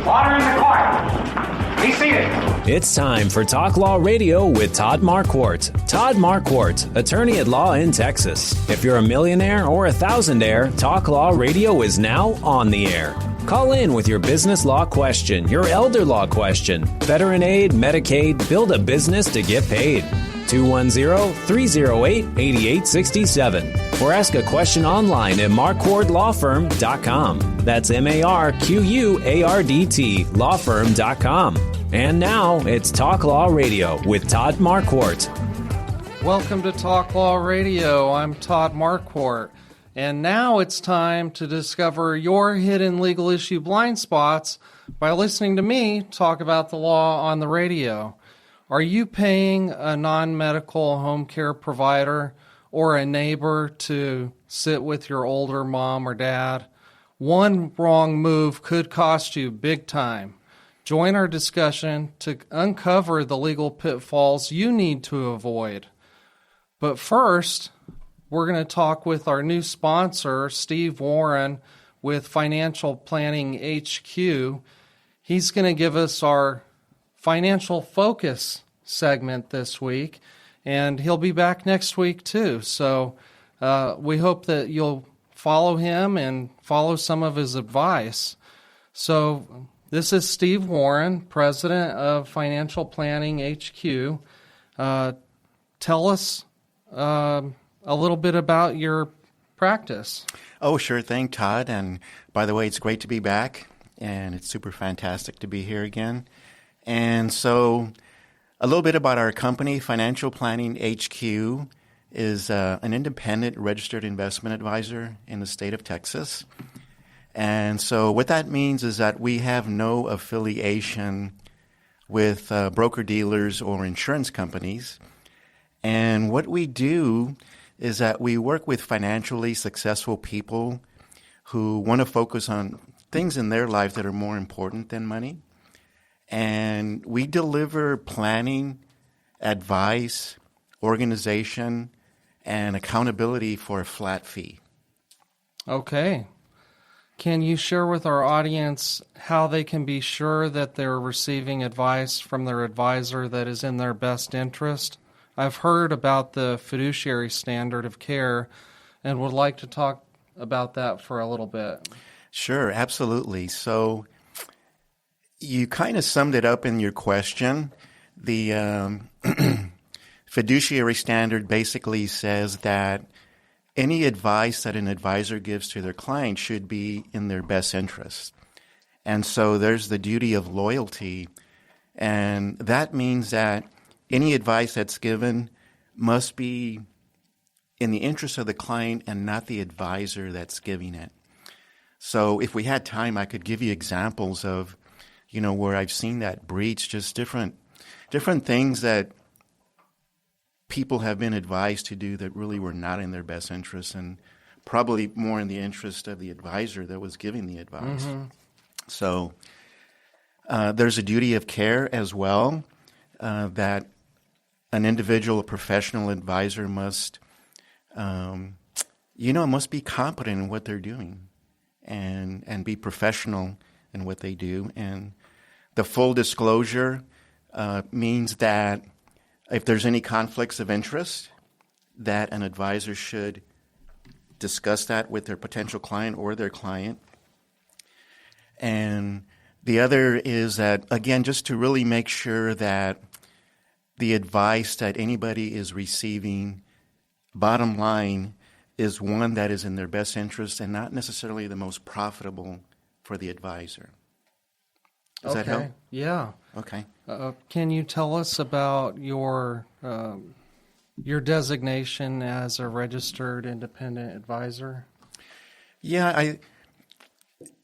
Order in the court. Be seated. It's time for Talk Law Radio with Todd Marquardt. Todd Marquardt, attorney at law in Texas. If you're a millionaire or a thousandaire, Talk Law Radio is now on the air. Call in with your business law question, your elder law question, veteran aid, Medicaid, build a business to get paid. 210-308-8867. Or ask a question online at marquardtlawfirm.com. That's MARQUARDT lawfirm.com. And now it's Talk Law Radio with Todd Marquardt. Welcome to Talk Law Radio. I'm Todd Marquardt. And now it's time to discover your hidden legal issue blind spots by listening to me talk about the law on the radio. Are you paying a non-medical home care provider or a neighbor to sit with your older mom or dad? One wrong move could cost you big time. Join our discussion to uncover the legal pitfalls you need to avoid. But first, we're going to talk with our new sponsor, Steve Warren, with Financial Planning HQ. He's going to give us our Financial Focus segment this week, and he'll be back next week too. So we hope that you'll follow him and follow some of his advice. So this is Steve Warren, president of Financial Planning HQ. Tell us a little bit about your practice. Oh, sure thing, Todd. And by the way, it's great to be back, and it's super fantastic to be here again. And so a little bit about our company. Financial Planning HQ is an independent registered investment advisor in the state of Texas. And so what that means is that we have no affiliation with broker-dealers or insurance companies. And what we do is that we work with financially successful people who want to focus on things in their life that are more important than money. And we deliver planning, advice, organization, and accountability for a flat fee. Okay. Can you share with our audience how they can be sure that they're receiving advice from their advisor that is in their best interest? I've heard about the fiduciary standard of care and would like to talk about that for a little bit. Sure, absolutely. So you kind of summed it up in your question. The fiduciary standard basically says that any advice that an advisor gives to their client should be in their best interest. And so there's the duty of loyalty, and that means that any advice that's given must be in the interest of the client and not the advisor that's giving it. So if we had time, I could give you examples of, where I've seen that breach, just different things that people have been advised to do that really were not in their best interest and probably more in the interest of the advisor that was giving the advice. Mm-hmm. So there's a duty of care as well that an individual, a professional advisor must be competent in what they're doing and be professional in what they do. And the full disclosure means that if there's any conflicts of interest, that an advisor should discuss that with their potential client or their client. And the other is that, again, just to really make sure that the advice that anybody is receiving, bottom line, is one that is in their best interest and not necessarily the most profitable for the advisor. Does that help? Yeah. Okay. Can you tell us about your designation as a registered independent advisor? Yeah,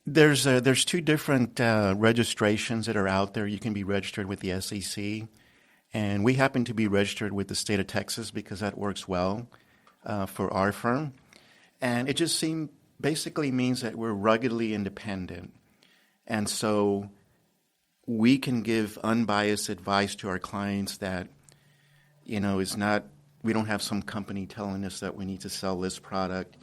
there's two different registrations that are out there. You can be registered with the SEC, and we happen to be registered with the state of Texas because that works well for our firm. And it just basically means that we're ruggedly independent. And so we can give unbiased advice to our clients that, is not, we don't have some company telling us that we need to sell this product.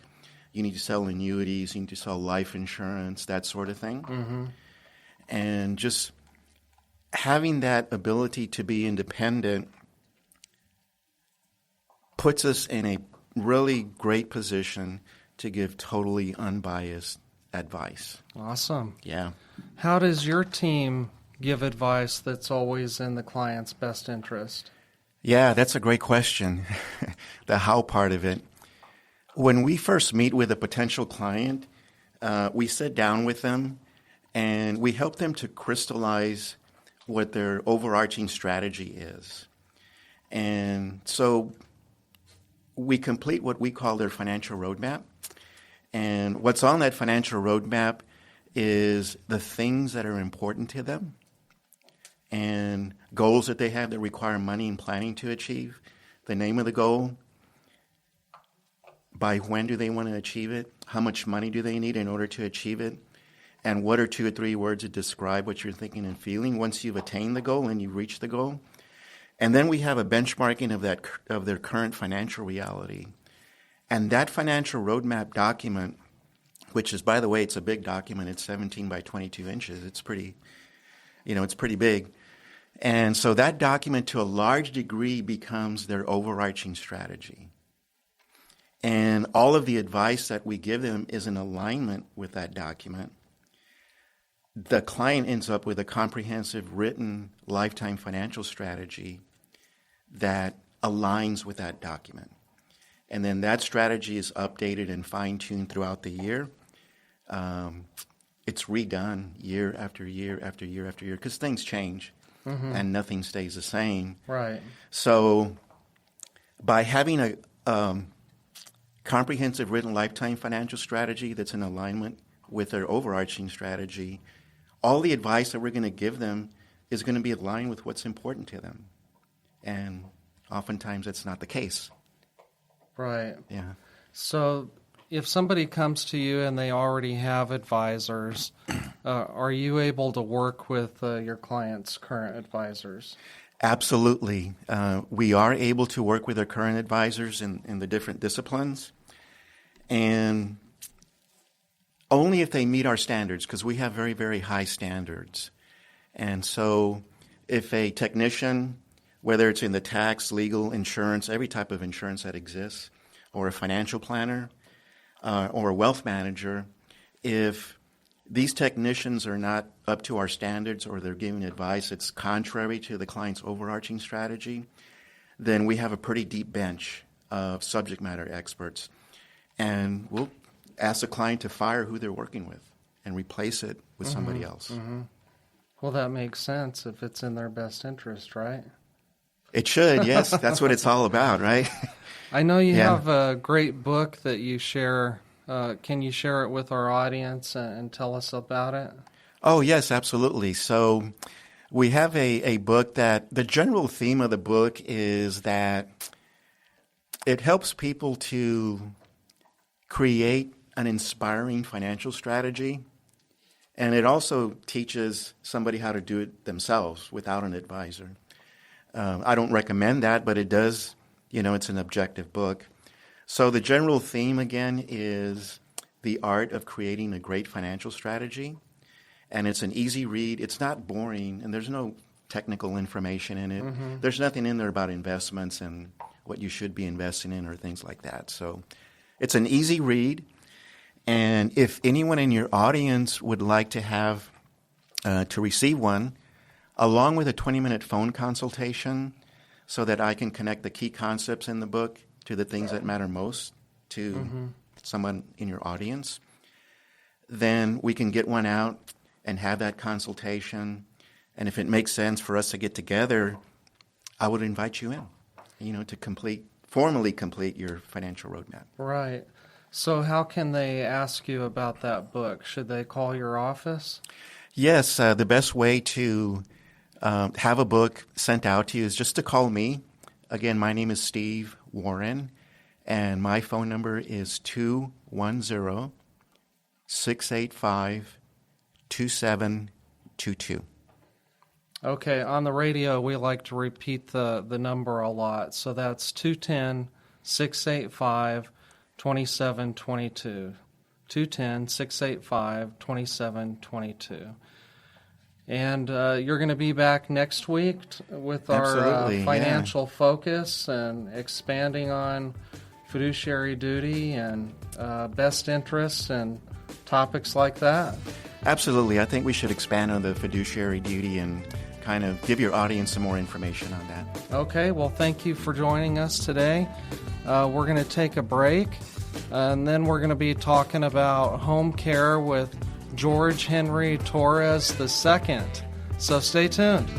You need to sell annuities. You need to sell life insurance, that sort of thing. Mm-hmm. And just having that ability to be independent puts us in a really great position to give totally unbiased advice. Awesome. Yeah. How does your team give advice that's always in the client's best interest? Yeah, that's a great question. The how part of it. When we first meet with a potential client, we sit down with them and we help them to crystallize what their overarching strategy is. And so we complete what we call their financial roadmap. And what's on that financial roadmap is the things that are important to them and goals that they have that require money and planning to achieve, the name of the goal, by when do they want to achieve it, how much money do they need in order to achieve it, and what are 2 or 3 words that describe what you're thinking and feeling once you've attained the goal and you've reached the goal. And then we have a benchmarking of their current financial reality. And that financial roadmap document, which is, by the way, it's a big document. It's 17 by 22 inches. It's pretty big. And so that document, to a large degree, becomes their overarching strategy. And all of the advice that we give them is in alignment with that document. The client ends up with a comprehensive written lifetime financial strategy that aligns with that document. And then that strategy is updated and fine-tuned throughout the year. It's redone year after year after year after year because things change and nothing stays the same. Right. So by having a comprehensive written lifetime financial strategy that's in alignment with their overarching strategy, all the advice that we're going to give them is going to be aligned with what's important to them. And oftentimes that's not the case. Right. Yeah. So if somebody comes to you and they already have advisors, are you able to work with your client's current advisors? Absolutely. We are able to work with our current advisors in the different disciplines, and only if they meet our standards, because we have very, very high standards. And so if a technician, whether it's in the tax, legal, insurance, every type of insurance that exists, or a financial planner, or a wealth manager, if these technicians are not up to our standards or they're giving advice that's contrary to the client's overarching strategy, then we have a pretty deep bench of subject matter experts. And we'll ask the client to fire who they're working with and replace it with somebody else. Mm-hmm. Well, that makes sense if it's in their best interest, right? It should, yes. That's what it's all about, right? I know you have a great book that you share. Can you share it with our audience and tell us about it? Oh, yes, absolutely. So we have a book that the general theme of the book is that it helps people to create an inspiring financial strategy. And it also teaches somebody how to do it themselves without an advisor. I don't recommend that, but it does, it's an objective book. So the general theme, again, is the art of creating a great financial strategy. And it's an easy read. It's not boring, and there's no technical information in it. Mm-hmm. There's nothing in there about investments and what you should be investing in or things like that. So it's an easy read. And if anyone in your audience would like to have to receive one, along with a 20-minute phone consultation so that I can connect the key concepts in the book to the things that matter most to someone in your audience, then we can get one out and have that consultation. And if it makes sense for us to get together, I would invite you in, to formally complete your financial roadmap. Right. So how can they ask you about that book? Should they call your office? Yes, the best way to have a book sent out to you is just to call me. Again, my name is Steve Warren, and my phone number is 210-685-2722. Okay, on the radio, we like to repeat the number a lot. So that's 210-685-2722. 2722. 210-685-2722. And you're going to be back next week with our Absolutely, financial focus and expanding on fiduciary duty and best interests and topics like that. Absolutely. I think we should expand on the fiduciary duty and kind of give your audience some more information on that. Okay, well, thank you for joining us today. We're going to take a break, and then we're going to be talking about home care with George Henry Torres II. So stay tuned.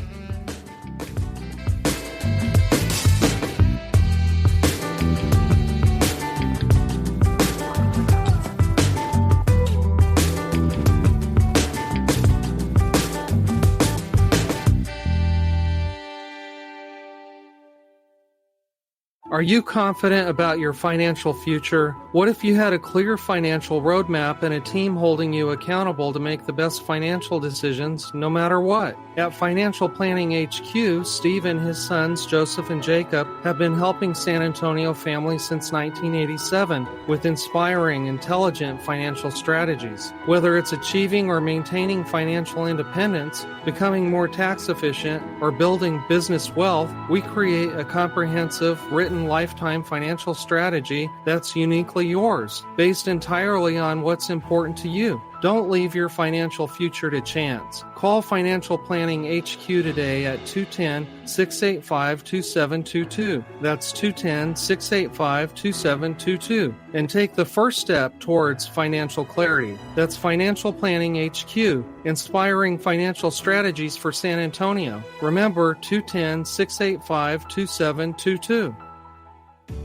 Are you confident about your financial future? What if you had a clear financial roadmap and a team holding you accountable to make the best financial decisions no matter what? At Financial Planning HQ, Steve and his sons, Joseph and Jacob, have been helping San Antonio families since 1987 with inspiring, intelligent financial strategies. Whether it's achieving or maintaining financial independence, becoming more tax efficient, or building business wealth, we create a comprehensive, written lifetime financial strategy that's uniquely yours, based entirely on what's important to you. Don't leave your financial future to chance. Call Financial Planning HQ today at 210-685-2722. That's 210-685-2722. And take the first step towards financial clarity. That's Financial Planning HQ, inspiring financial strategies for San Antonio. Remember, 210-685-2722.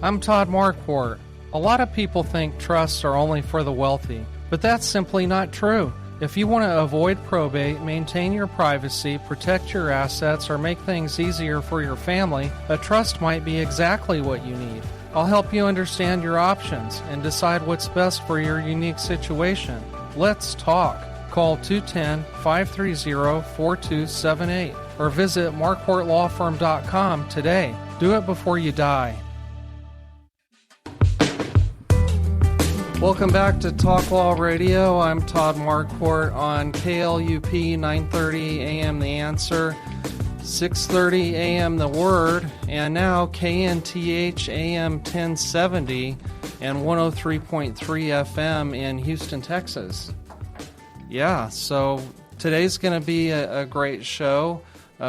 I'm Todd Marquardt. A lot of people think trusts are only for the wealthy, but that's simply not true. If you want to avoid probate, maintain your privacy, protect your assets, or make things easier for your family, a trust might be exactly what you need. I'll help you understand your options and decide what's best for your unique situation. Let's talk. Call 210-530-4278 or visit marquardtlawfirm.com today. Do it before you die. Welcome back to Talk Law Radio. I'm Todd Marquardt on KLUP 930 AM The Answer, 630 AM The Word, and now KNTH AM 1070 and 103.3 FM in Houston, Texas. Yeah, so today's going to be a great show.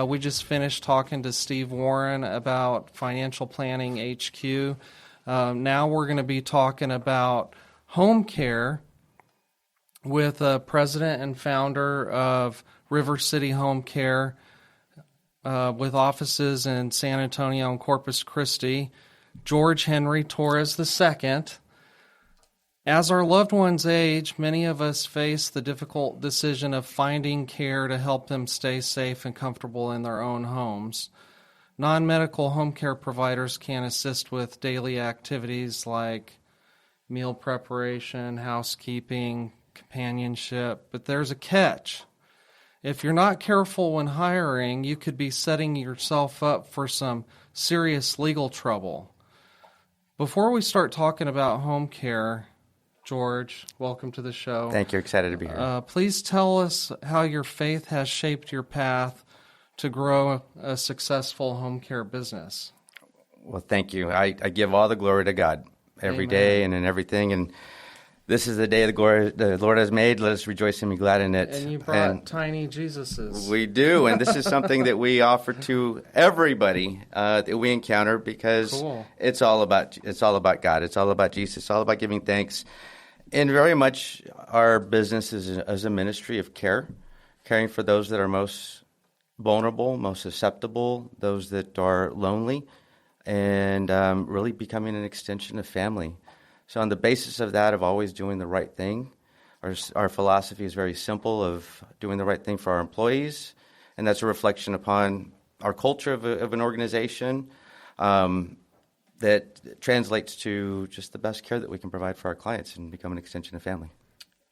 We just finished talking to Steve Warren about Financial Planning HQ. Now we're going to be talking about home care with president and founder of River City Home Care with offices in San Antonio and Corpus Christi, George Henry Torres II. As our loved ones age, many of us face the difficult decision of finding care to help them stay safe and comfortable in their own homes. Non-medical home care providers can assist with daily activities like meal preparation, housekeeping, companionship, but there's a catch. If you're not careful when hiring, you could be setting yourself up for some serious legal trouble. Before we start talking about home care, George, welcome to the show. Thank you. Excited to be here. Please tell us how your faith has shaped your path to grow a successful home care business. Well, thank you. I give all the glory to God every day and in everything. And this is the day the Lord has made. Let us rejoice and be glad in it. And you brought tiny Jesuses. We do. And this is something that we offer to everybody that we encounter because it's all about God. It's all about Jesus. It's all about giving thanks. And very much our business is a ministry of care, caring for those that are most vulnerable, most susceptible, those that are lonely, and really becoming an extension of family. So on the basis of that, of always doing the right thing, our philosophy is very simple of doing the right thing for our employees, and that's a reflection upon our culture of an organization that translates to just the best care that we can provide for our clients and become an extension of family.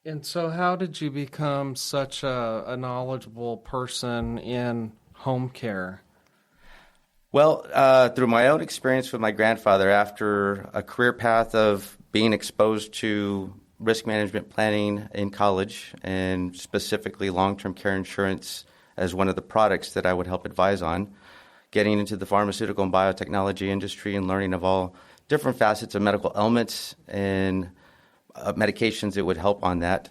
And so how did you become such a knowledgeable person in home care? Well, through my own experience with my grandfather, after a career path of being exposed to risk management planning in college, and specifically long-term care insurance as one of the products that I would help advise on, getting into the pharmaceutical and biotechnology industry and learning of all different facets of medical ailments and medications that would help on that,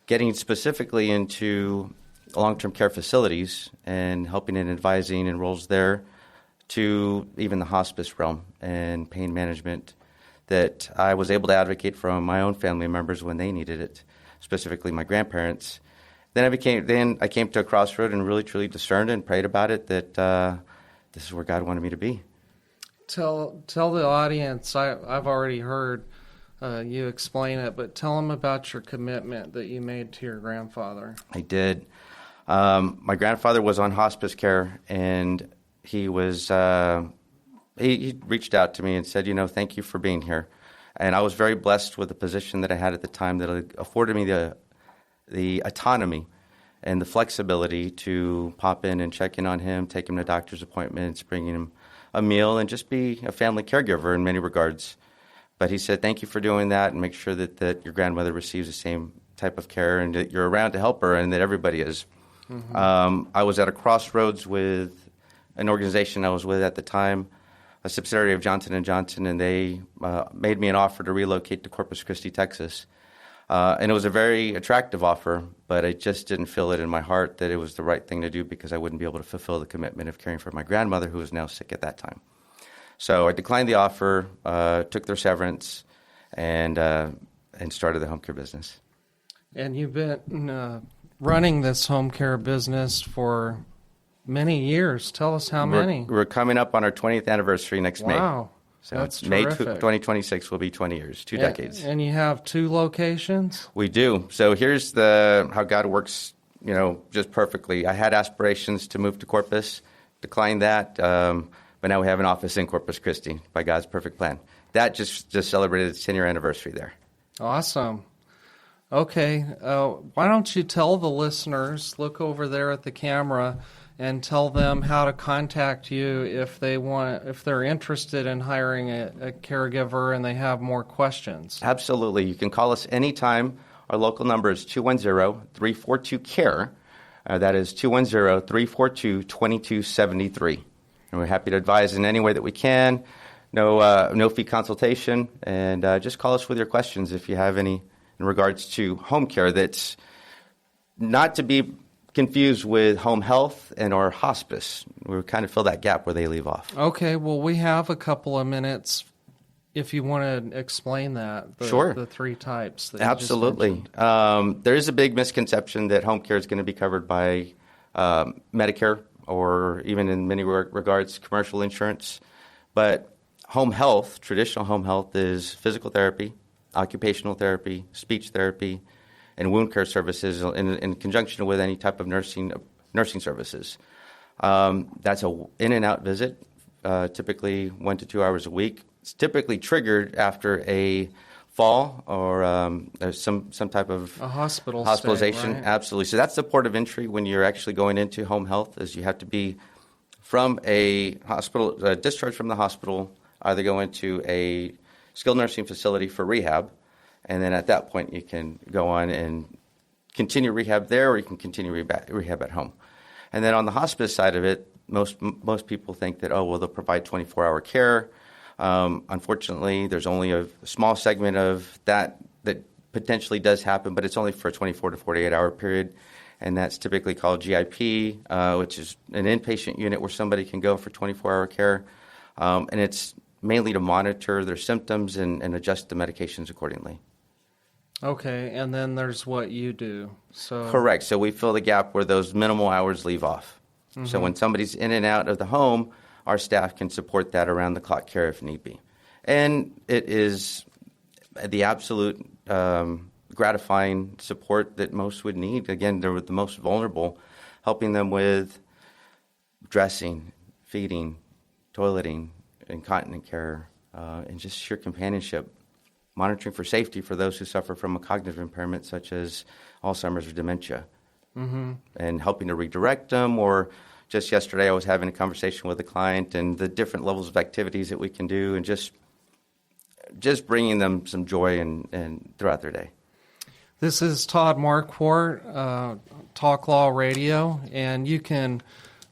getting specifically into long-term care facilities and helping and advising in roles there, to even the hospice realm and pain management, that I was able to advocate for my own family members when they needed it, specifically my grandparents. Then I came to a crossroad and really truly discerned and prayed about it that this is where God wanted me to be. Tell the audience, I've already heard you explain it, but tell them about your commitment that you made to your grandfather. I did. My grandfather was on hospice care, and he was he reached out to me and said, thank you for being here. And I was very blessed with the position that I had at the time that afforded me the autonomy and the flexibility to pop in and check in on him, take him to doctor's appointments, bring him a meal, and just be a family caregiver in many regards. But he said, thank you for doing that, and make sure that your grandmother receives the same type of care and that you're around to help her and that everybody is. Mm-hmm. I was at a crossroads with an organization I was with at the time, a subsidiary of Johnson & Johnson, and they made me an offer to relocate to Corpus Christi, Texas. And it was a very attractive offer, but I just didn't feel it in my heart that it was the right thing to do because I wouldn't be able to fulfill the commitment of caring for my grandmother, who was now sick at that time. So I declined the offer, took their severance, and started the home care business. And you've been running this home care business for many years. Tell us how many. We're coming up on our 20th anniversary next May. Wow. So that's May terrific. 2026 will be 20 years, 2 decades. And you have 2 locations? We do. So here's how God works, just perfectly. I had aspirations to move to Corpus, declined that, but now we have an office in Corpus Christi by God's perfect plan. That just celebrated its 10-year anniversary there. Awesome. Okay. Why don't you tell the listeners, look over there at the camera, and tell them how to contact you if they're interested in hiring a caregiver and they have more questions. Absolutely. You can call us anytime. Our local number is 210-342-CARE. That is 210-342-2273. And we're happy to advise in any way that we can. No fee consultation. And just call us with your questions if you have any in regards to home care. That's not to be confused with home health and or hospice. We kind of fill that gap where they leave off. Okay, well, we have a couple of minutes if you want to explain that. Sure. The 3 types. That Absolutely. There is a big misconception that home care is going to be covered by Medicare or even in many regards commercial insurance. But home health, traditional home health, is physical therapy, occupational therapy, speech therapy, and wound care services in conjunction with any type of nursing services. That's a in and out visit, typically 1 to 2 hours a week. It's typically triggered after a fall or some type of a hospitalization. Stay, right? Absolutely. So that's the port of entry when you're actually going into home health, is you have to be from a hospital, discharged from the hospital, either go into a skilled nursing facility for rehab. And then at that point, you can go on and continue rehab there, or you can continue rehab at home. And then on the hospice side of it, most people think that, they'll provide 24-hour care. Unfortunately, there's only a small segment of that potentially does happen, but it's only for a 24 to 48-hour period. And that's typically called GIP, which is an inpatient unit where somebody can go for 24-hour care. And it's mainly to monitor their symptoms and adjust the medications accordingly. Okay, and then there's what you do. So correct. So we fill the gap where those minimal hours leave off. Mm-hmm. So when somebody's in and out of the home, our staff can support that around-the-clock care if need be. And it is the absolute gratifying support that most would need. Again, they're the most vulnerable, helping them with dressing, feeding, toileting, incontinent care, and just sheer companionship. Monitoring for safety for those who suffer from a cognitive impairment such as Alzheimer's or dementia, mm-hmm. and helping to redirect them or just yesterday I was having a conversation with a client and the different levels of activities that we can do and just bringing them some joy and throughout their day. This is Todd Marquardt, Talk Law Radio, and you can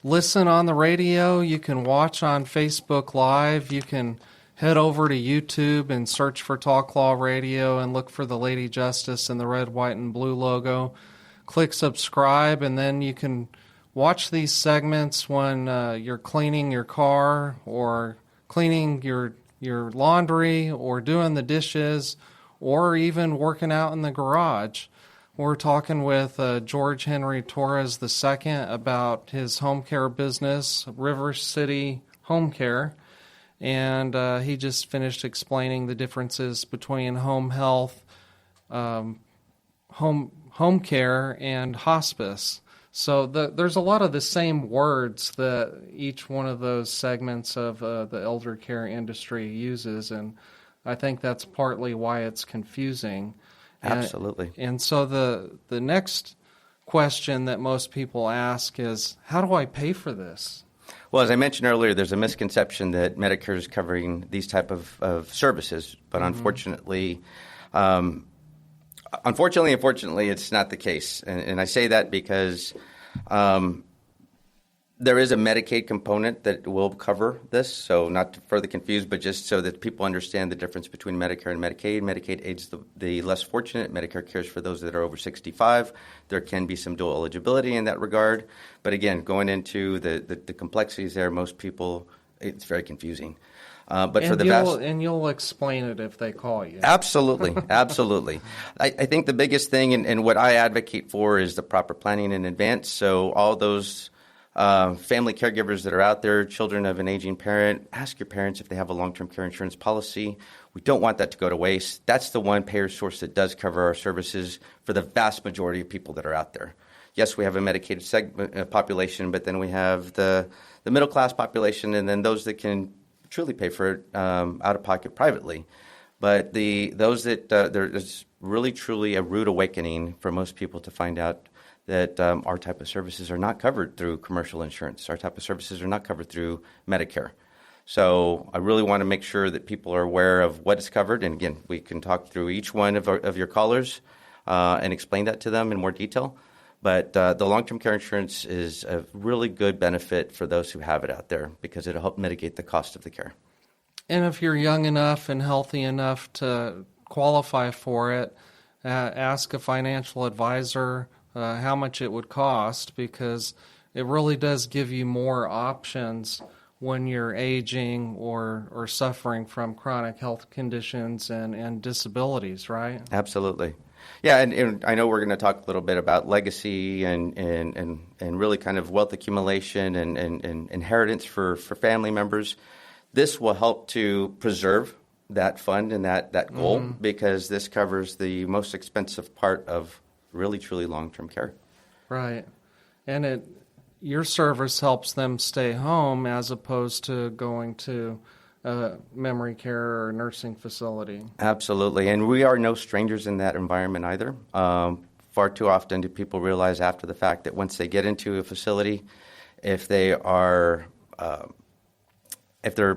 listen on the radio, you can watch on Facebook Live, you can head over to YouTube and search for Talk Law Radio and look for the Lady Justice and the red, white, and blue logo. Click subscribe, and then you can watch these segments when you're cleaning your car or cleaning your laundry or doing the dishes or even working out in the garage. We're talking with George Henry Torres II about his home care business, River City Home Care. And he just finished explaining the differences between home health, home care, and hospice. So there's a lot of the same words that each one of those segments of the elder care industry uses, and I think that's partly why it's confusing. Absolutely. And so the next question that most people ask is, how do I pay for this? Well, as I mentioned earlier, there's a misconception that Medicare is covering these type of services, but unfortunately, it's not the case. And I say that because there is a Medicaid component that will cover this, so not to further confuse, but just so that people understand the difference between Medicare and Medicaid. Medicaid aids the less fortunate. Medicare cares for those that are over 65. There can be some dual eligibility in that regard. But again, going into the complexities there, most people, it's very confusing. But for the and you'll explain it if they call you. Absolutely, absolutely. I think the biggest thing and what I advocate for is the proper planning in advance. So all those family caregivers that are out there, children of an aging parent, ask your parents if they have a long-term care insurance policy. We don't want that to go to waste. That's the one payer source that does cover our services for the vast majority of people that are out there. Yes, we have a medicated population, but then we have the middle-class population and then those that can truly pay for it out of pocket privately. But those that there's really truly a rude awakening for most people to find out that our type of services are not covered through commercial insurance. Our type of services are not covered through Medicare. So I really want to make sure that people are aware of what is covered. And again, we can talk through each one of your callers and explain that to them in more detail. But the long-term care insurance is a really good benefit for those who have it out there because it'll help mitigate the cost of the care. And if you're young enough and healthy enough to qualify for it, ask a financial advisor how much it would cost, because it really does give you more options when you're aging or suffering from chronic health conditions and disabilities, right? Absolutely. Yeah, and I know we're going to talk a little bit about legacy and really kind of wealth accumulation and inheritance for family members. This will help to preserve that fund and that goal because this covers the most expensive part of really, truly long-term care. Right. And your service helps them stay home as opposed to going to a memory care or nursing facility. Absolutely. And we are no strangers in that environment either. Far too often do people realize after the fact that once they get into a facility, if they're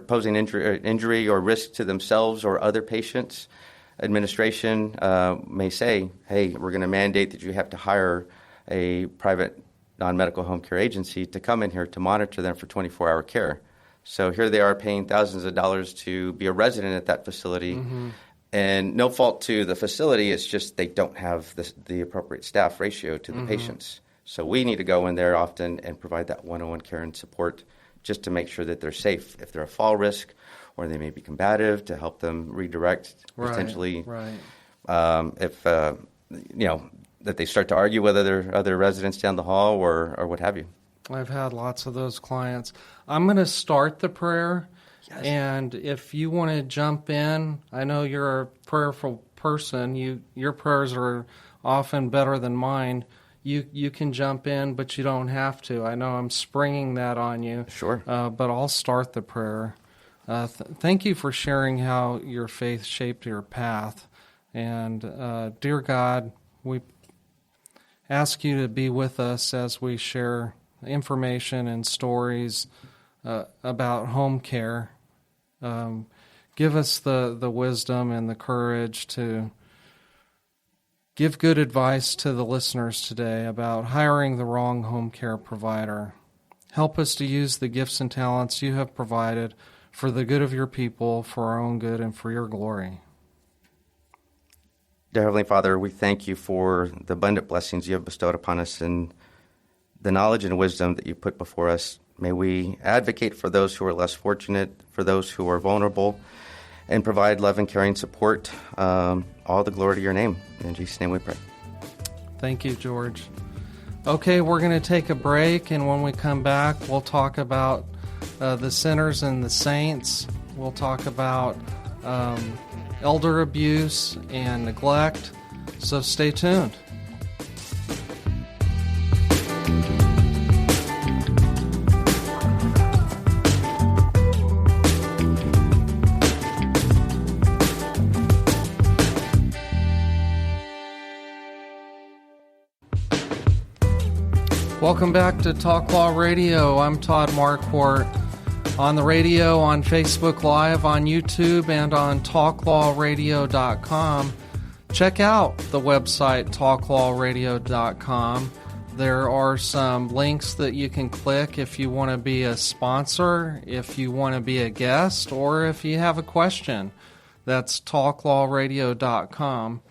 posing injury or risk to themselves or other patients, administration may say, hey, we're going to mandate that you have to hire a private non-medical home care agency to come in here to monitor them for 24-hour care. So here they are paying thousands of dollars to be a resident at that facility. And no fault to the facility, it's just they don't have the appropriate staff ratio to the patients. So we need to go in there often and provide that one-on-one care and support just to make sure that they're safe. If they're a fall risk or they may be combative, to help them redirect potentially. If that they start to argue whether there are other residents down the hall or what have you. I've had lots of those clients. I'm going to start the prayer, and if you want to jump in, I know you're a prayerful person. Your prayers are often better than mine. You can jump in, but you don't have to. I know I'm springing that on you. Sure. But I'll start the prayer. Thank you for sharing how your faith shaped your path. And dear God, we ask you to be with us as we share information and stories about home care. Give us the wisdom and the courage to give good advice to the listeners today about hiring the wrong home care provider. Help us to use the gifts and talents you have provided for the good of your people, for our own good, and for your glory. Dear Heavenly Father, we thank you for the abundant blessings you have bestowed upon us and the knowledge and wisdom that you put before us. May we advocate for those who are less fortunate, for those who are vulnerable, and provide love and caring support. All the glory to your name. In Jesus' name we pray. Thank you, George. Okay, we're going to take a break, and when we come back, we'll talk about the sinners and the saints. We'll talk about elder abuse and neglect. So stay tuned. Welcome back to Talk Law Radio. I'm Todd Marquardt. On the radio, on Facebook Live, on YouTube, and on talklawradio.com. Check out the website talklawradio.com. There are some links that you can click if you want to be a sponsor, if you want to be a guest, or if you have a question. That's talklawradio.com.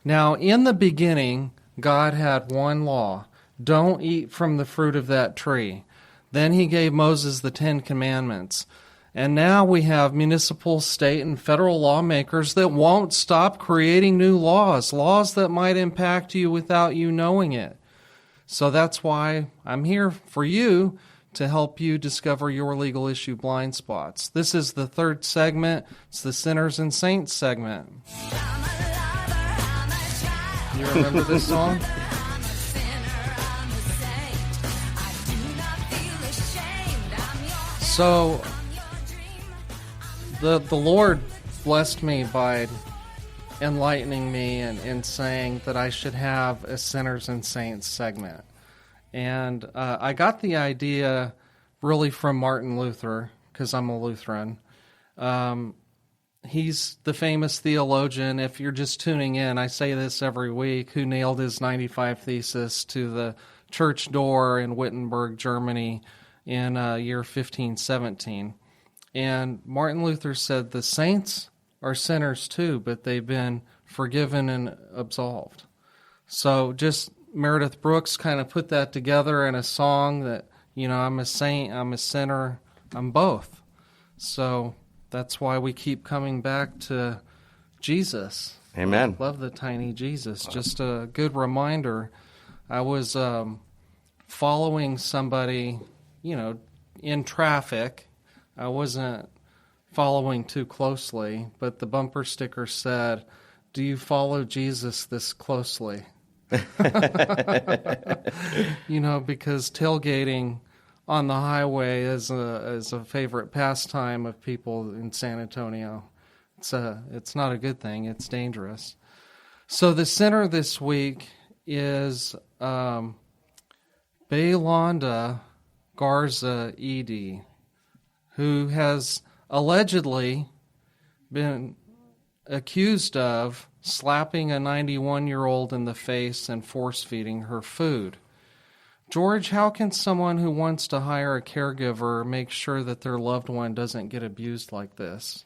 Now, in the beginning, God had one law. Don't eat from the fruit of that tree. Then he gave Moses the 10 Commandments. And now we have municipal, state, and federal lawmakers that won't stop creating new laws that might impact you without you knowing it. So that's why I'm here for you to help you discover your legal issue blind spots. This is the third segment. It's the Sinners and Saints segment. You remember this song? So, the Lord blessed me by enlightening me and saying that I should have a Sinners and Saints segment. And I got the idea really from Martin Luther, because I'm a Lutheran. He's the famous theologian. If you're just tuning in, I say this every week, who nailed his 95 thesis to the church door in Wittenberg, Germany, in year 1517. And Martin Luther said the saints are sinners too, but they've been forgiven and absolved. So just Meredith Brooks kind of put that together in a song that, I'm a saint, I'm a sinner, I'm both. So that's why we keep coming back to Jesus. Amen. Love the tiny Jesus. Just a good reminder. I was following somebody in traffic. I wasn't following too closely, but the bumper sticker said, "Do you follow Jesus this closely?" Because tailgating on the highway is a favorite pastime of people in San Antonio. It's not a good thing. It's dangerous. So the sinner this week is Baylonda Garza Edie, who has allegedly been accused of slapping a 91-year-old in the face and force-feeding her food. George, how can someone who wants to hire a caregiver make sure that their loved one doesn't get abused like this?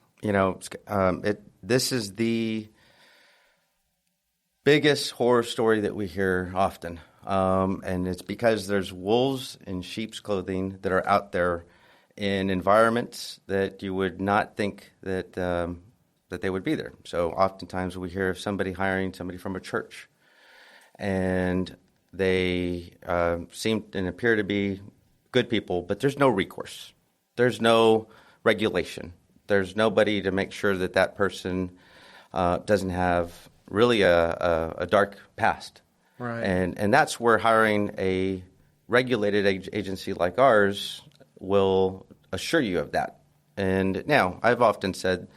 This is the biggest horror story that we hear often. And it's because there's wolves in sheep's clothing that are out there in environments that you would not think that they would be there. So oftentimes we hear of somebody hiring somebody from a church, and they seem and appear to be good people, but there's no recourse. There's no regulation. There's nobody to make sure that person doesn't have really a dark past. Right. And that's where hiring a regulated agency like ours will assure you of that. And now, I've often said,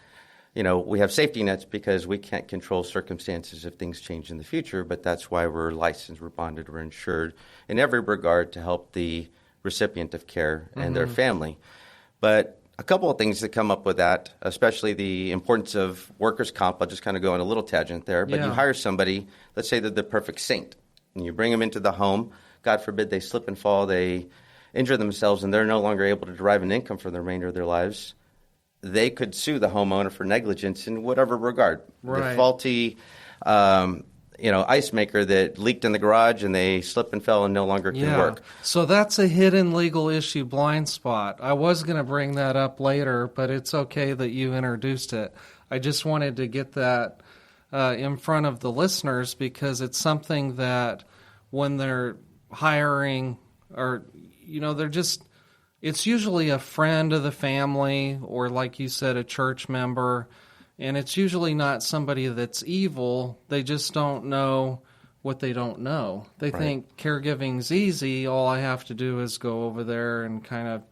we have safety nets because we can't control circumstances if things change in the future, but that's why we're licensed, we're bonded, we're insured in every regard to help the recipient of care and their family. But a couple of things that come up with that, especially the importance of workers' comp. I'll just kind of go on a little tangent there. But you hire somebody, let's say they're the perfect saint, and you bring them into the home. God forbid they slip and fall, they injure themselves, and they're no longer able to derive an income for the remainder of their lives. They could sue the homeowner for negligence in whatever regard. The faulty ice maker that leaked in the garage and they slipped and fell and no longer can work. So that's a hidden legal issue blind spot. I was going to bring that up later, but it's okay that you introduced it. I just wanted to get that in front of the listeners because it's something that when they're hiring or, they're just, it's usually a friend of the family or, like you said, a church member. And it's usually not somebody that's evil. They just don't know what they don't know. They think caregiving's easy. All I have to do is go over there and kind of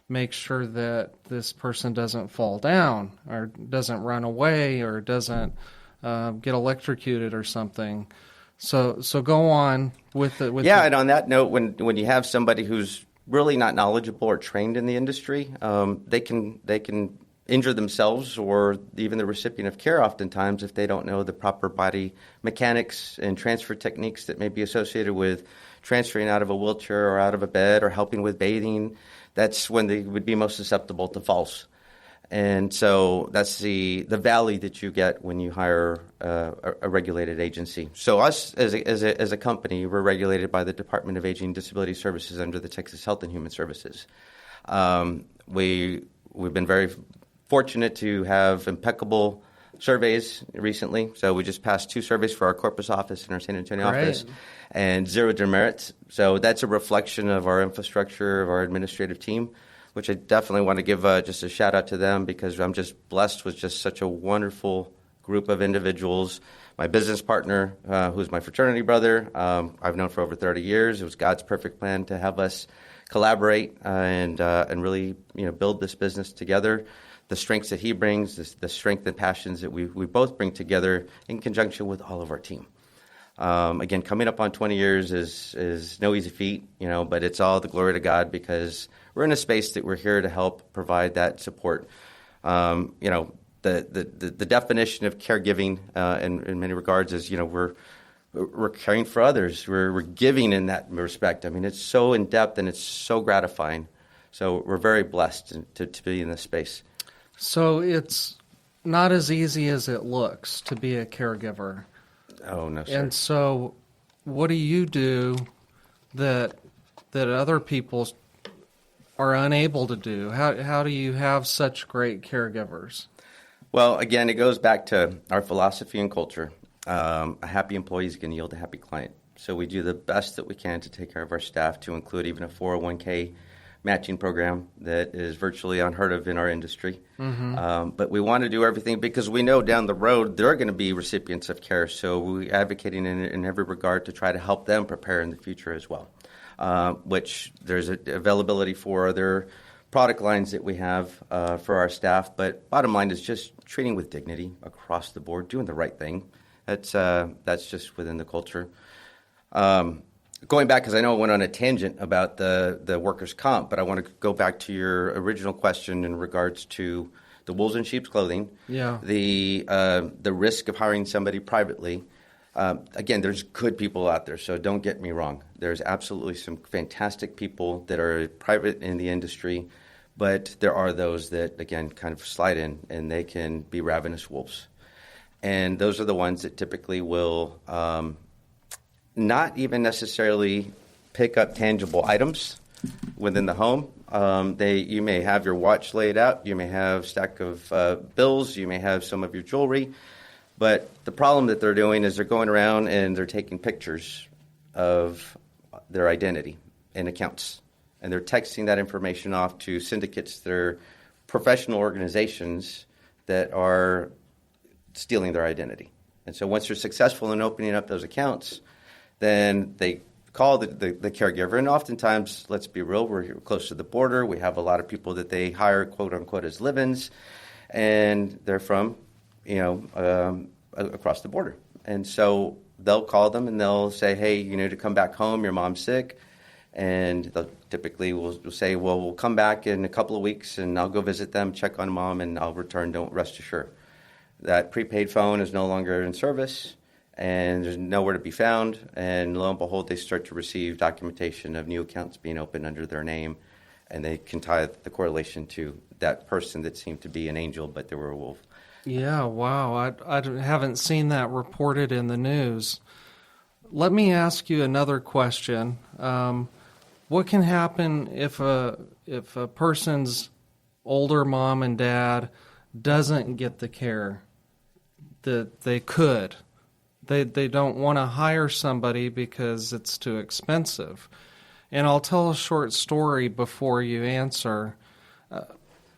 make sure that this person doesn't fall down or doesn't run away or doesn't get electrocuted or something. So go on with it. And on that note, when you have somebody who's really not knowledgeable or trained in the industry, they can injure themselves or even the recipient of care oftentimes if they don't know the proper body mechanics and transfer techniques that may be associated with transferring out of a wheelchair or out of a bed or helping with bathing. That's when they would be most susceptible to falls. And so that's the valley that you get when you hire a regulated agency. So us as a company, we're regulated by the Department of Aging and Disability Services under the Texas Health and Human Services. We've been very fortunate to have impeccable surveys recently. So we just passed 2 surveys for our Corpus office and our San Antonio office, and 0 demerits. So that's a reflection of our infrastructure, of our administrative team, which I definitely want to give just a shout out to them because I'm just blessed with just such a wonderful group of individuals. My business partner, who's my fraternity brother, I've known for over 30 years. It was God's perfect plan to have us collaborate and really build this business together. The strengths that he brings, the strength and passions that we both bring together in conjunction with all of our team. Again, coming up on 20 years is no easy feat, but it's all the glory to God because we're in a space that we're here to help provide that support. The definition of caregiving in many regards is, we're caring for others. We're giving in that respect. I mean, it's so in-depth and it's so gratifying. So we're very blessed to be in this space. So it's not as easy as it looks to be a caregiver. Oh, no, sir. And so what do you do that other people are unable to do? How do you have such great caregivers? Well, again, it goes back to our philosophy and culture. A happy employee is going to yield a happy client. So we do the best that we can to take care of our staff, to include even a 401k matching program that is virtually unheard of in our industry. But we want to do everything because we know down the road there are going to be recipients of care. So we're advocating in every regard to try to help them prepare in the future as well, which there's availability for other product lines that we have for our staff. But bottom line is just treating with dignity across the board, doing the right thing. That's just within the culture. Going back, because I know I went on a tangent about the workers' comp, but I want to go back to your original question in regards to the wolves in sheep's clothing. Yeah. The risk of hiring somebody privately. Again, there's good people out there, so don't get me wrong. There's absolutely some fantastic people that are private in the industry, but there are those that, again, kind of slide in, and they can be ravenous wolves. And those are the ones that typically will not even necessarily pick up tangible items within the home. You may have your watch laid out. You may have a stack of bills. You may have some of your jewelry. But the problem that they're doing is they're going around and they're taking pictures of their identity and accounts. And they're texting that information off to syndicates that are professional organizations that are stealing their identity. And so once they're successful in opening up those accounts, then they call the caregiver. And oftentimes, let's be real, we're here close to the border. We have a lot of people that they hire, quote unquote, as live-ins, and they're from, across the border. And so they'll call them and they'll say, hey, you need to come back home. Your mom's sick. And they'll typically will say, well, we'll come back in a couple of weeks and I'll go visit them, check on mom, and I'll return. Don't rest assured. That prepaid phone is no longer in service and there's nowhere to be found. And lo and behold, they start to receive documentation of new accounts being opened under their name. And they can tie the correlation to that person that seemed to be an angel, but they were a wolf. Yeah, wow. I haven't seen that reported in the news. Let me ask you another question. What can happen if a person's older mom and dad doesn't get the care that they could? They don't want to hire somebody because it's too expensive. And I'll tell a short story before you answer.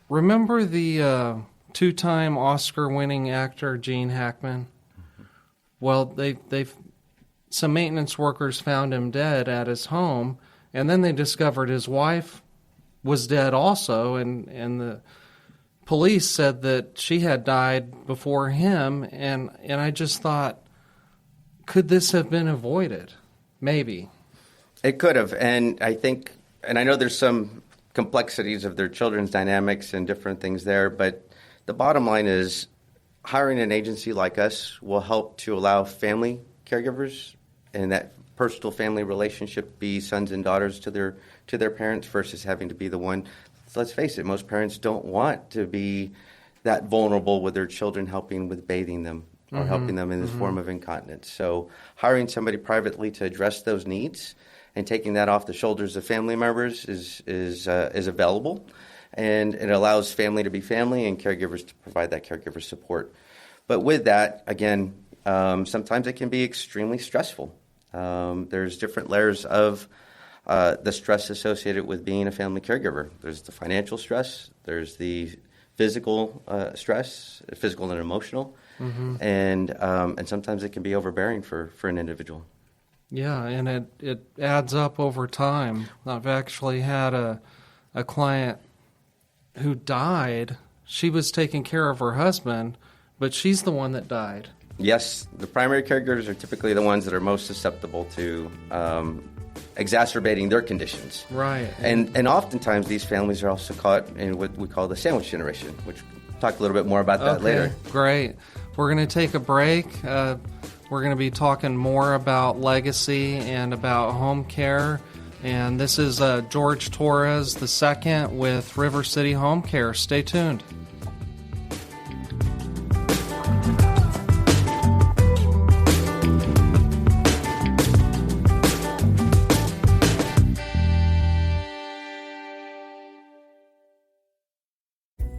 Remember the two-time Oscar-winning actor Gene Hackman? Mm-hmm. Well, some maintenance workers found him dead at his home. And then they discovered his wife was dead also, and the police said that she had died before him. And I just thought, could this have been avoided? Maybe. It could have. And I think, and I know there's some complexities of their children's dynamics and different things there, but the bottom line is hiring an agency like us will help to allow family caregivers and that personal family relationship be sons and daughters to their parents versus having to be the one. So let's face it, most parents don't want to be that vulnerable with their children, helping with bathing them or helping them in this form of incontinence. So hiring somebody privately to address those needs and taking that off the shoulders of family members is available, and it allows family to be family and caregivers to provide that caregiver support. But with that, again, sometimes it can be extremely stressful. There's different layers of the stress associated with being a family caregiver. There's the financial stress, there's the physical stress, physical and emotional, and sometimes it can be overbearing for an individual. Yeah, and it adds up over time. I've actually had a client who died. She was taking care of her husband, but she's the one that died. Yes, the primary caregivers are typically the ones that are most susceptible to exacerbating their conditions. Right. And oftentimes these families are also caught in what we call the sandwich generation, which we'll talk a little bit more about that later. Great. We're going to take a break. We're going to be talking more about legacy and about home care. And this is George Torres II with River City Home Care. Stay tuned.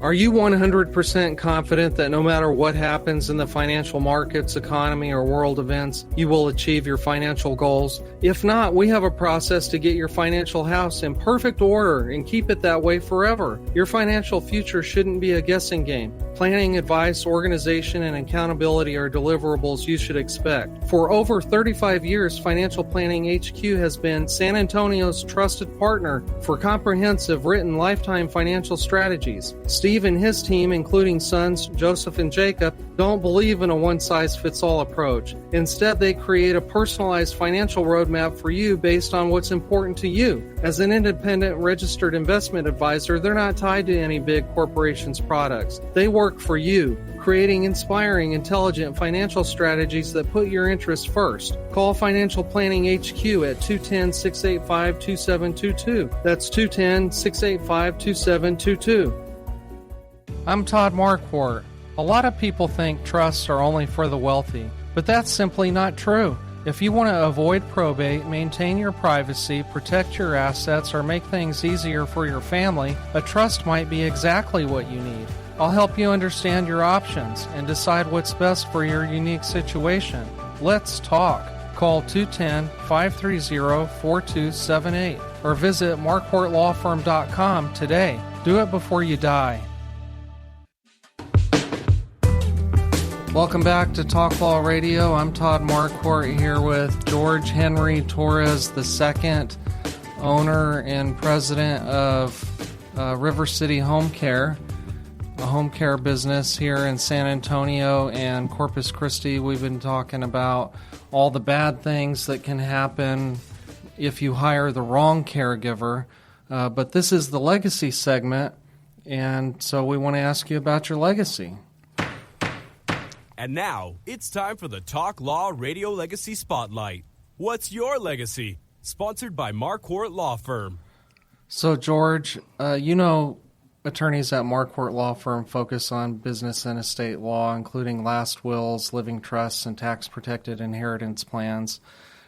Are you 100% confident that no matter what happens in the financial markets, economy, or world events, you will achieve your financial goals? If not, we have a process to get your financial house in perfect order and keep it that way forever. Your financial future shouldn't be a guessing game. Planning, advice, organization, and accountability are deliverables you should expect. For over 35 years, Financial Planning HQ has been San Antonio's trusted partner for comprehensive written lifetime financial strategies. Steve and his team, including sons Joseph and Jacob, don't believe in a one-size-fits-all approach. Instead, they create a personalized financial roadmap for you based on what's important to you. As an independent registered investment advisor, they're not tied to any big corporation's products. They work for you, creating inspiring, intelligent financial strategies that put your interests first. Call Financial Planning HQ at 210-685-2722. That's 210-685-2722. I'm Todd Marquardt. A lot of people think trusts are only for the wealthy, but that's simply not true. If you want to avoid probate, maintain your privacy, protect your assets, or make things easier for your family, a trust might be exactly what you need. I'll help you understand your options and decide what's best for your unique situation. Let's talk. Call 210-530-4278 or visit marquardtlawfirm.com today. Do it before you die. Welcome back to Talk Law Radio. I'm Todd Marquardt here with George Henry Torres II, owner and president of River City Home Care, a home care business here in San Antonio and Corpus Christi. We've been talking about all the bad things that can happen if you hire the wrong caregiver. But this is the legacy segment, and so we want to ask you about your legacy. And now, it's time for the Talk Law Radio Legacy Spotlight. What's your legacy? Sponsored by Marquardt Law Firm. So, George, attorneys at Marquardt Law Firm focus on business and estate law, including last wills, living trusts, and tax-protected inheritance plans.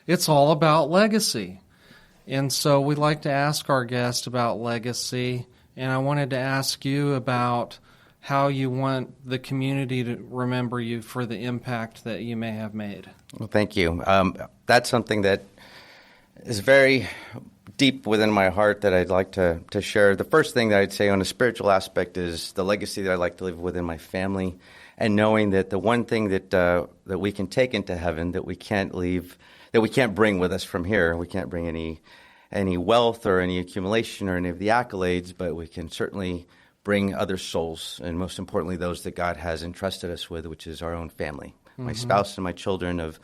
It's all about legacy. And so we'd like to ask our guest about legacy, and I wanted to ask you about how you want the community to remember you for the impact that you may have made. Well, thank you. That's something that is very deep within my heart that I'd like to share. The first thing that I'd say on a spiritual aspect is the legacy that I'd like to leave within my family, and knowing that the one thing that we can take into heaven that we can't leave, that we can't bring with us from here. We can't bring any wealth or any accumulation or any of the accolades, but we can certainly bring other souls, and most importantly, those that God has entrusted us with, which is our own family, my spouse and my children, of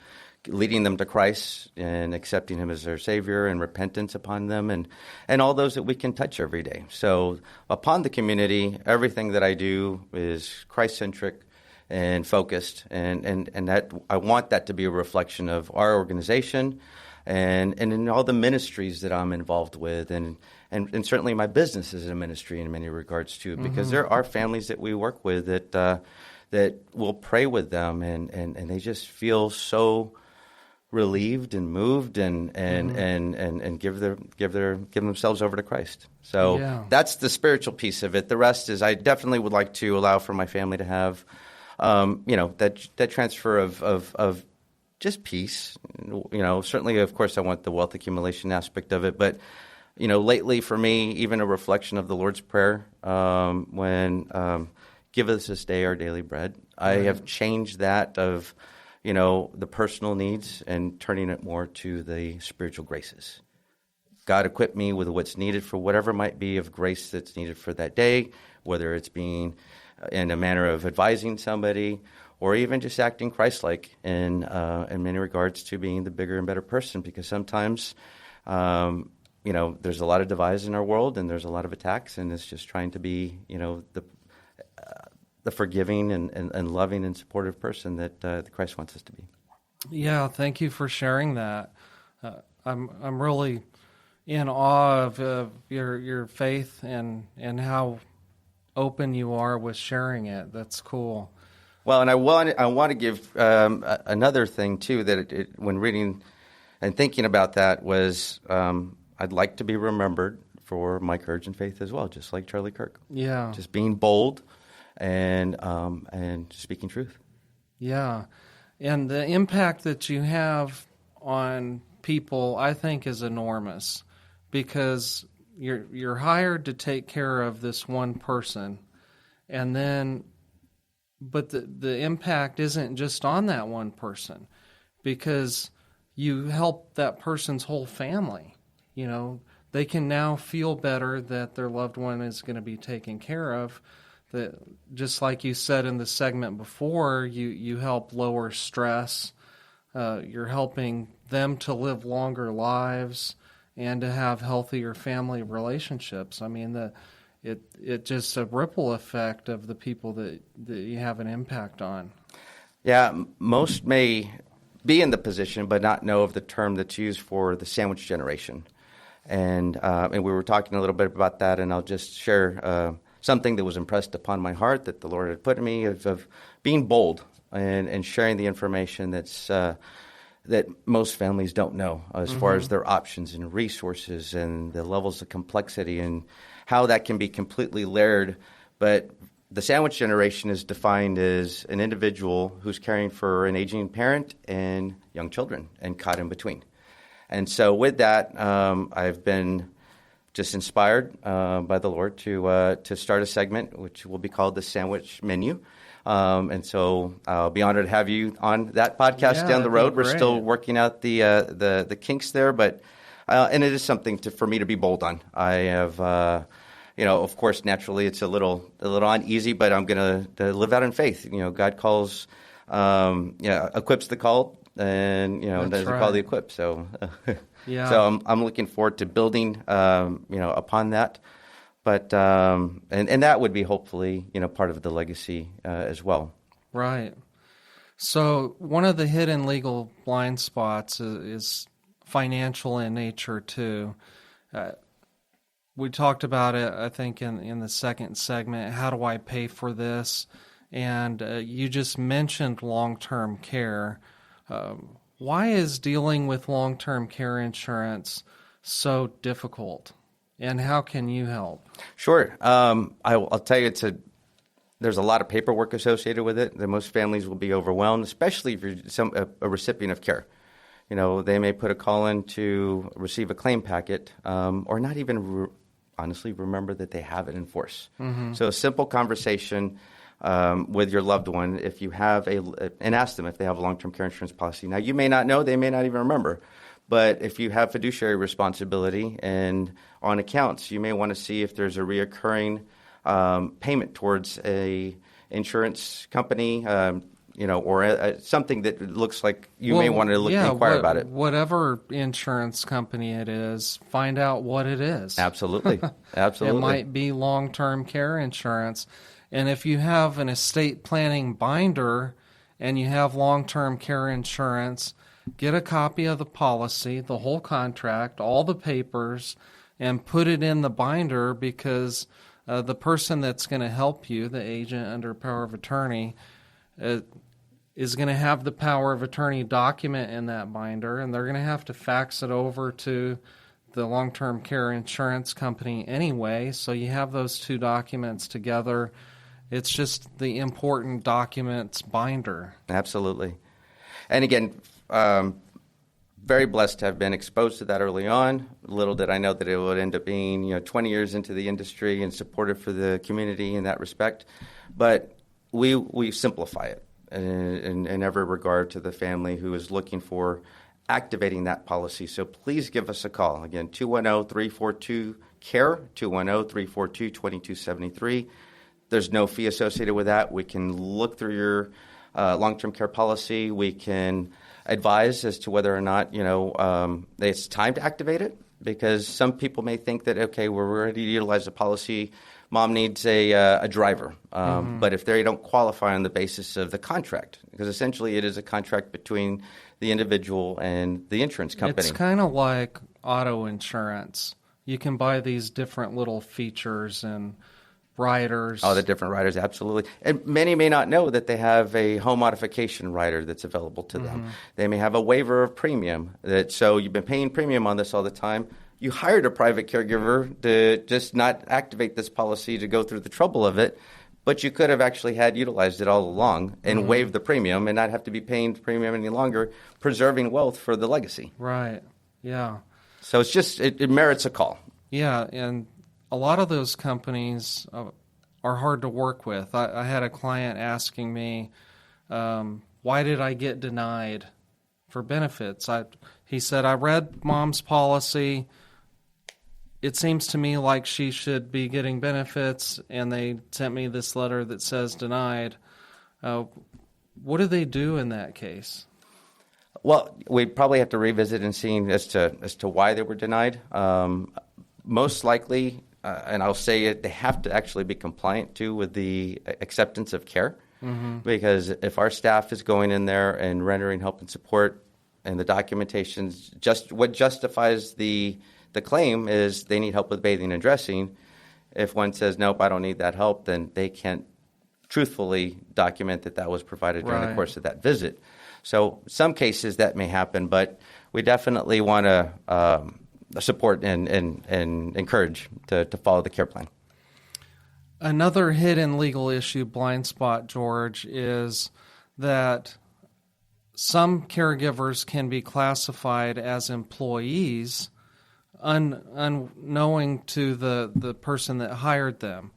leading them to Christ and accepting Him as their Savior and repentance upon them, and all those that we can touch every day. So upon the community, everything that I do is Christ-centric and focused, and that I want that to be a reflection of our organization and in all the ministries that I'm involved with, and certainly my business is a ministry in many regards too, because there are families that we work with that will pray with them, and they just feel so relieved and moved and give themselves over to Christ. So that's the spiritual piece of it. The rest is I definitely would like to allow for my family to have that transfer of just peace. Certainly, of course, I want the wealth accumulation aspect of it, but lately for me, even a reflection of the Lord's Prayer, when give us this day our daily bread. I have changed that of the personal needs and turning it more to the spiritual graces. God equipped me with what's needed for whatever might be of grace that's needed for that day, whether it's being in a manner of advising somebody or even just acting Christ-like in many regards to being the bigger and better person, because sometimes, there's a lot of divides in our world and there's a lot of attacks, and it's just trying to be, the forgiving and loving and supportive person that Christ wants us to be. Yeah, thank you for sharing that. I'm really in awe of your faith and how open you are with sharing it. That's cool. Well, and I want to give another thing too that when reading and thinking about that was I'd like to be remembered for my courage and faith as well, just like Charlie Kirk. Yeah, just being bold and speaking truth. Yeah, and the impact that you have on people, I think, is enormous, because you're hired to take care of this one person, and then, but the impact isn't just on that one person, because you help that person's whole family. They can now feel better that their loved one is going to be taken care of. That, just like you said in the segment before, you help lower stress. You're helping them to live longer lives and to have healthier family relationships. I mean, it just a ripple effect of the people that you have an impact on. Yeah, most may be in the position but not know of the term that's used for the sandwich generation. And we were talking a little bit about that, and I'll just share something that was impressed upon my heart that the Lord had put in me of being bold and sharing the information that most families don't know as far as their options and resources and the levels of complexity and how that can be completely layered. But the sandwich generation is defined as an individual who's caring for an aging parent and young children and caught in between. And so with that, I've been just inspired by the Lord to start a segment which will be called the Sandwich Menu. And so I'll be honored to have you on that podcast down the road. We're still working out the kinks there, but and it is something for me to be bold on. I have, of course, naturally it's a little uneasy, but I'm going to live out in faith. God calls, equips the called, and that's right. called the equip. So, Yeah. So I'm looking forward to building, upon that. But and that would be hopefully part of the legacy as well. Right. So one of the hidden legal blind spots is financial in nature too. We talked about it, I think, in the second segment. How do I pay for this? And you just mentioned long-term care. Why is dealing with long-term care insurance so difficult? And how can you help? Sure. I'll tell you, there's a lot of paperwork associated with it. That most families will be overwhelmed, especially if you're a recipient of care. They may put a call in to receive a claim packet, or not even honestly remember that they have it in force. Mm-hmm. So a simple conversation with your loved one, if you have and ask them if they have a long-term care insurance policy. Now, you may not know, they may not even remember, but if you have fiduciary responsibility and on accounts, you may want to see if there's a reoccurring payment towards a insurance company, or something that looks like you may want to inquire about it. Whatever insurance company it is, find out what it is. Absolutely. Absolutely. It might be long-term care insurance. And if you have an estate planning binder and you have long-term care insurance, get a copy of the policy, the whole contract, all the papers, and put it in the binder, because the person that's going to help you, the agent under power of attorney, is going to have the power of attorney document in that binder, and they're going to have to fax it over to the long-term care insurance company anyway. So you have those two documents together. It's just the important documents binder. Absolutely. And again, very blessed to have been exposed to that early on. Little did I know that it would end up being 20 years into the industry and supportive for the community in that respect. But we simplify it in every regard to the family who is looking for activating that policy. So please give us a call. Again, 210-342-CARE, 210-342-2273. There's no fee associated with that. We can look through your long-term care policy. We can advise as to whether or not it's time to activate it, because some people may think that, okay, we're ready to utilize the policy. Mom needs a driver, but if they don't qualify on the basis of the contract, because essentially it is a contract between the individual and the insurance company. It's kind of like auto insurance. You can buy these different little features and riders. Oh, the different riders, absolutely. And many may not know that they have a home modification rider that's available to them. They may have a waiver of premium. So you've been paying premium on this all the time. You hired a private caregiver to just not activate this policy to go through the trouble of it, but you could have actually had utilized it all along and waived the premium and not have to be paying premium any longer, preserving wealth for the legacy. Right, yeah. So it's just, it merits a call. Yeah, and a lot of those companies are hard to work with. I had a client asking me, why did I get denied for benefits? He said, I read Mom's policy. It seems to me like she should be getting benefits, and they sent me this letter that says denied. What do they do in that case? Well, we probably have to revisit and see as to why they were denied. Most likely, and I'll say it, they have to actually be compliant too with the acceptance of care, because if our staff is going in there and rendering help and support, and the documentation, just what justifies the claim is they need help with bathing and dressing. If one says, nope, I don't need that help, then they can't truthfully document that was provided during the course of that visit. So some cases that may happen, but we definitely want to support and encourage to follow the care plan. Another hidden legal issue, blind spot, George, is that some caregivers can be classified as employees unknowing to the person that hired them.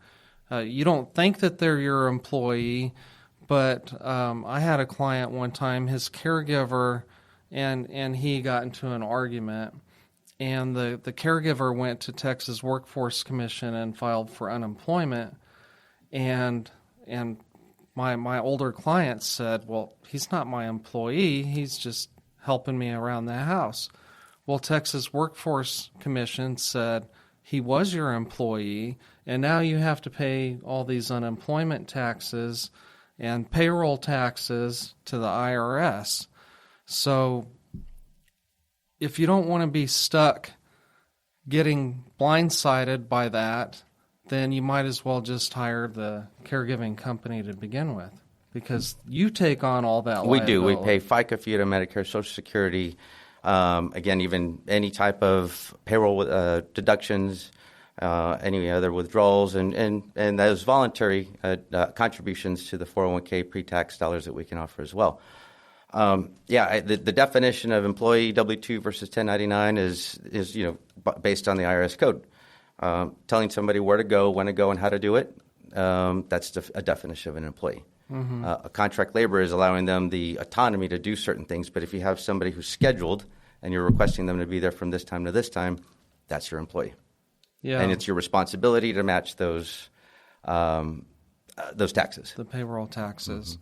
You don't think that they're your employee, but I had a client one time, his caregiver and he got into an argument, and the caregiver went to Texas Workforce Commission and filed for unemployment, and my older client said, well, he's not my employee. He's just helping me around the house. Well, Texas Workforce Commission said he was your employee, and now you have to pay all these unemployment taxes and payroll taxes to the IRS. So if you don't want to be stuck getting blindsided by that, then you might as well just hire the caregiving company to begin with, because you take on all that liability. We do. We pay FICA, FUTA, Medicare, Social Security, again, even any type of payroll deductions, any other withdrawals, and those voluntary contributions to the 401k pre-tax dollars that we can offer as well. The definition of employee W-2 versus 1099 is based on the IRS code. Telling somebody where to go, when to go, and how to do it, that's a definition of an employee. Mm-hmm. A contract labor is allowing them the autonomy to do certain things, but if you have somebody who's scheduled and you're requesting them to be there from this time to this time, that's your employee. Yeah. And it's your responsibility to match those taxes. The payroll taxes. Mm-hmm.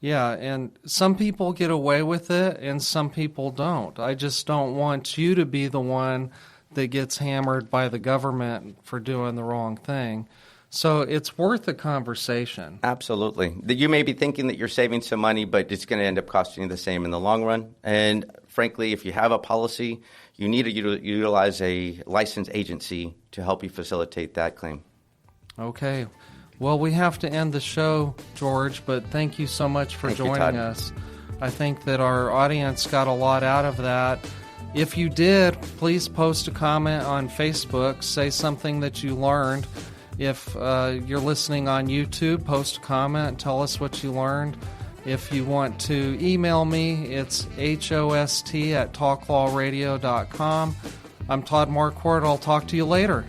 Yeah, and some people get away with it and some people don't. I just don't want you to be the one that gets hammered by the government for doing the wrong thing. So it's worth a conversation. Absolutely. You may be thinking that you're saving some money, but it's going to end up costing you the same in the long run. And frankly, if you have a policy, you need to utilize a licensed agency to help you facilitate that claim. Okay. Well, we have to end the show, George, but thank you so much for joining us. I think that our audience got a lot out of that. If you did, please post a comment on Facebook. Say something that you learned. If you're listening on YouTube, post a comment and tell us what you learned. If you want to email me, it's host@talklawradio.com. I'm Todd Marquardt. I'll talk to you later.